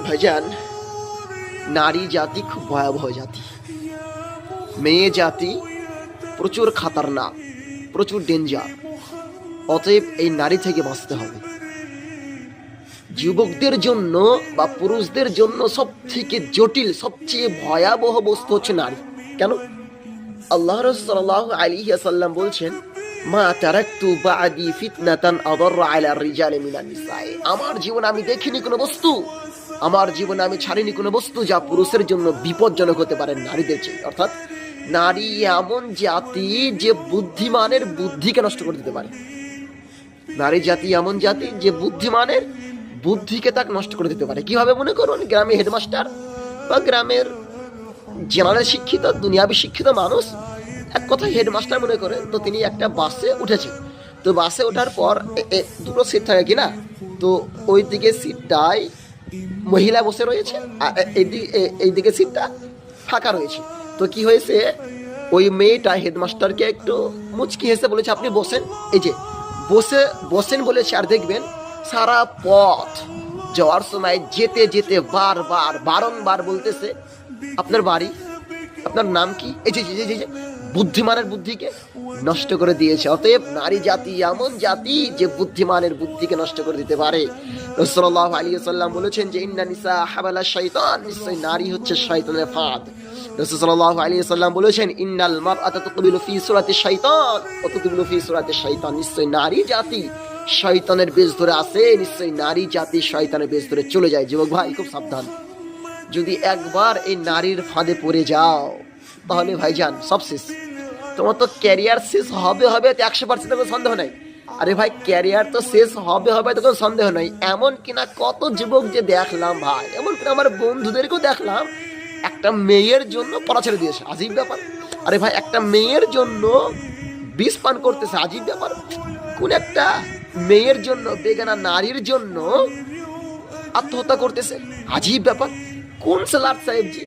ভাইজান, নারী জাতি খুব ভয়াবহ জাতি। মেয়ে জাতি প্রচুর খাতারনাক, প্রচুর ডেঞ্জার। অতএব এই নারী থেকে বাঁচতে হবে। যুবকদের জন্য বা পুরুষদের জন্য সব থেকে জটিল, সবচেয়ে ভয়াবহ বস্তু হচ্ছে নারী। কেন? আল্লাহ রাসূল সাল্লাল্লাহু আলাইহি ওয়াসাল্লাম বলছেন, মা তারাকতু বাদি ফিতনাতান আদাররা আলা রিজালি মিনান নিসা। আমার জীবনে আমি দেখিনি কোনো বস্তু, আমার জীবনে আমি ছাড়িনি কোনো বস্তু যা পুরুষের জন্য বিপজ্জনক হতে পারে নারীদের চেয়ে। অর্থাৎ নারী এমন জাতি যে বুদ্ধিমানের বুদ্ধিকে নষ্ট করে দিতে পারে। নারী জাতি এমন জাতি যে বুদ্ধিমানের বুদ্ধিকে তাকে নষ্ট করে দিতে পারে। কিভাবে? মনে করুন, গ্রামে হেডমাস্টার বা গ্রামের জেনারেল শিক্ষিত, দুনিয়াবি শিক্ষিত মানুষ, এক কথায় হেডমাস্টার মনে করেন, তো তিনি একটা বাসে উঠেছেন। তো বাসে ওঠার পর দুটো সিট থাকে কিনা, তো ওই দিকে সিটটায় মহিলা বসে রয়েছে আর এইদিকে সিটটা ফাঁকা রয়েছে। তো কি হয়েছে, ওই মেয়েটা হেডমাস্টারকে একটু মুচকি হেসে বলেছে, আপনি বসেন। এই যে বসেন বলেছে, আর দেখবেন সারা পথ যাওয়ার সময় যেতে যেতে বারংবার বলতেছে, আপনার বাড়ি, আপনার নাম কি। এই যে বুদ্ধিমানের বুদ্ধিকে নষ্ট করে দিয়েছে। অতএব নারী জাতি এমন জাতি যে বুদ্ধিমানের বুদ্ধিকে নষ্ট করে দিতে পারে। রাসূলুল্লাহ সাল্লাল্লাহু আলাইহি ওয়াসাল্লাম বলেছেন যে ইন্না নিসা হাবালা শাইতান, নিশ্চয় নারী হচ্ছে শয়তানের ফাঁদ। রাসূল সাল্লাল্লাহু আলাইহি ওয়াসাল্লাম বলেছেন, ইন্নাল মারআতা তুকবিলু ফি সূরাতি শাইতান ওয়া তুকবিলু ফি সূরাতি শাইতান। নিশ্চয় নারী জাতি শয়তানের বেশ ধরে আসে, নিশ্চয় নারী জাতি শয়তানের বেশ ধরে চলে যায়। যুবক ভাই, খুব সাবধান। যদি একবার এই নারীর ফাঁদে পড়ে যাও, তাহলে ভাইজান সব শেষ। তোমার তো ক্যারিয়ার শেষ হবে 100%, কোনো সন্দেহ নাই। আরে ভাই, ক্যারিয়ার তো শেষ হবে তো কোনো সন্দেহ নাই। এমন কিনা কত যুবক যে দেখলাম ভাই, এমন কিনা আমার বন্ধুদেরকেও দেখলাম, একটা মেয়ের জন্য পড়া ছেড়ে দিয়েছে। আজীব ব্যাপার। আরে ভাই, একটা মেয়ের জন্য বিষ পান করতেছে। আজীব ব্যাপার। কোন একটা মেয়ের জন্য, বেগানা নারীর জন্য আত্মহত্যা করতেছে। আজীব ব্যাপার। কোন সালাত সাহেব জি